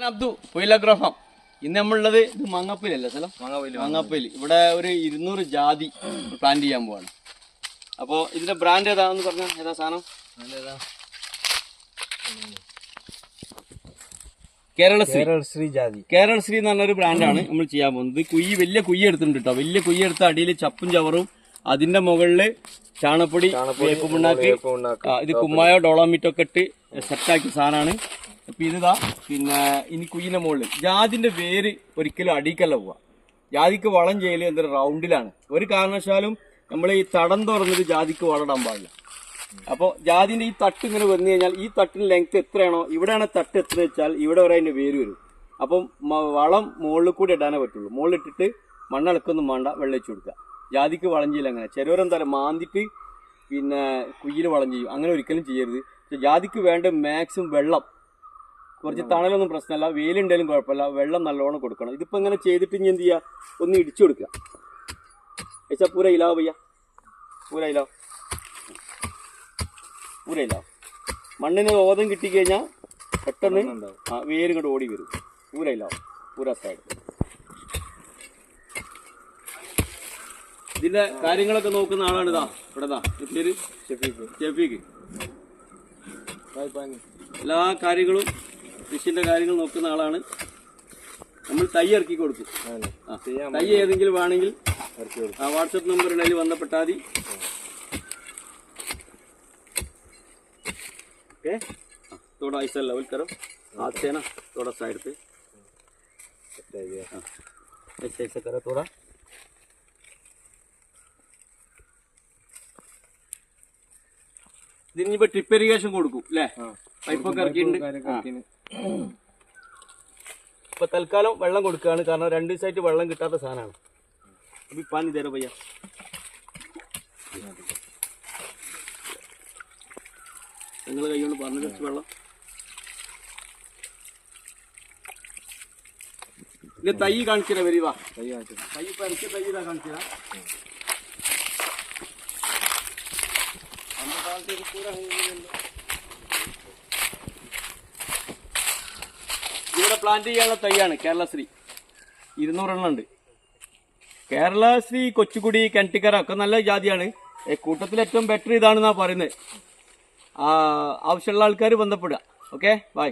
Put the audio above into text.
അബ്ദു പൊയിലഗ്രോഫം. ഇന്ന് നമ്മളുള്ളത് ഇത് മങ്ങപ്പയിലല്ലേ സ്ഥലം? മങ്ങപ്പയിൽ. ഇവിടെ ഒരു 200 ജാതി പ്ലാന്റ് ചെയ്യാൻ പോവാണ്. അപ്പോൾ ഇതിന്റെ ബ്രാൻഡ് ഏതാണെന്ന് പറഞ്ഞാൽ ഏതാ സാധനം? കേരളശ്രീ ജാതി. കേരളശ്രീ എന്ന് പറഞ്ഞൊരു ബ്രാൻഡാണ് നമ്മൾ ചെയ്യാൻ പോകുന്നത്. വലിയ കുയ്യ എടുത്തിട്ടുണ്ട് കേട്ടോ. വലിയ കുയ്യ എടുത്ത് അടിയിൽ ചപ്പും ചവറും, അതിന്റെ മുകളില് ചാണപ്പൊടി, വേപ്പ് പിണ്ണാക്ക്, ഇത് കുമ്മായോ ഡോളോമിറ്റോ ഒക്കെ ഇട്ട് സെറ്റാക്കിയ സാധനമാണ്. അപ്പൊ ഇതാ. പിന്നെ ഇനി കുയ്യിന്റെ മുകളിൽ ജാതിന്റെ വേര് ഒരിക്കലും അടിക്കല്ല പോവാ. ജാതിക്ക് വളം ചെയ്യല് എന്തൊരു റൗണ്ടിലാണ്. ഒരു കാരണവശാലും നമ്മൾ ഈ തടം തുറന്നിട്ട് ജാതിക്ക് വളമിടാൻ പാടില്ല. അപ്പോൾ ജാതിന്റെ ഈ തട്ട് ഇങ്ങനെ വന്നു കഴിഞ്ഞാൽ ഈ തട്ടിന് ലെങ്ത് എത്രയാണോ, ഇവിടെയാണ് തട്ട് എത്ര വെച്ചാൽ ഇവിടെ വരെ അതിന്റെ വേര് വരും. അപ്പം വളം മുകളിൽ കൂടി ഇടാനേ പറ്റുള്ളൂ. മുകളിലിട്ടിട്ട് മണ്ണിളക്കൊന്നും വേണ്ട, വെള്ളയിച്ചു കൊടുക്കുക. ജാതിക്ക് വളം ചെയ്യില്ല. അങ്ങനെ ചിലവരെന്താ മാന്തിട്ട് പിന്നെ കുയ്യിൽ വളം ചെയ്യും. അങ്ങനെ ഒരിക്കലും ചെയ്യരുത്. പക്ഷെ ജാതിക്ക് വേണ്ട മാക്സിമം വെള്ളം, കുറച്ച് തണലൊന്നും പ്രശ്നമല്ല, വെയിലുണ്ടെങ്കിലും കുഴപ്പമില്ല, വെള്ളം നല്ലോണം കൊടുക്കണം. ഇതിപ്പോൾ ഇങ്ങനെ ചെയ്തിട്ട് ഇനി എന്ത് ചെയ്യുക, ഒന്ന് ഇടിച്ചു കൊടുക്കുക. ऐसा पूरा हिलाओ भैया, पूरा हिलाओ, पूरा हिलाओ. മണ്ണിന് ഓതം കിട്ടിക്കഴിഞ്ഞാൽ പെട്ടെന്ന് വേര് ഇങ്ങോട്ട് ഓടി വരും. പൂര ഇല്ലാവും, പൂര സൈഡ്. ഇതിന്റെ കാര്യങ്ങളൊക്കെ നോക്കുന്ന ആളാണ് ഇതാ ഇവിടെ. പേര് ഷെഫീഖ്. എല്ലാ കാര്യങ്ങളും കൃഷിന്റെ കാര്യങ്ങൾ നോക്കുന്ന ആളാണ്. നമ്മൾ തൈ ഇറക്കി കൊടുക്കും. തൈ ഏതെങ്കിലും വേണമെങ്കിൽ വാട്സപ്പ് നമ്പർ ഉണ്ടെങ്കിൽ ബന്ധപ്പെട്ടാൽ മതി. ओके, थोड़ा ऐसा लेवल करो हाथ से ना, थोड़ा साइड पे ऐसे ऐसे करो थोड़ा. ഇതിനിപ്പോ ട്രിപ്പ് ഇറിഗേഷൻ കൊടുക്കും അല്ലേ? പൈപ്പൊക്കെ ഇറക്കിയിട്ടുണ്ട്. ഇപ്പൊ തൽക്കാലം വെള്ളം കൊടുക്കുകയാണ്, കാരണം 2 ദിവസമായിട്ട് വെള്ളം കിട്ടാത്ത സാധനമാണ്. അപ്പൊ പാനി തരോ പയ്യ. നിങ്ങൾ കൈ കൊണ്ട് പറഞ്ഞു കുറച്ച് വെള്ളം. ഇത് തൈ കാണിച്ചിരാ വരിവാ. തൈ ഇപ്പൊ ഇറക്കിയ തൈ ഇതാ കാണിച്ചിരാ. ഇവിടെ പ്ലാന്റ് ചെയ്യാനുള്ള തൈയാണ് കേരളശ്രീ. 200 എണ്ണം ഉണ്ട്. കേരളശ്രീ, കൊച്ചുകുടി, കെൻറ്റിക്കര ഒക്കെ നല്ല ജാതിയാണ്. കൂട്ടത്തിൽ ഏറ്റവും ബെറ്റർ ഇതാണെന്നാ പറയുന്നത്. ആവശ്യമുള്ള ആൾക്കാർ ബന്ധപ്പെടുക. Okay, by.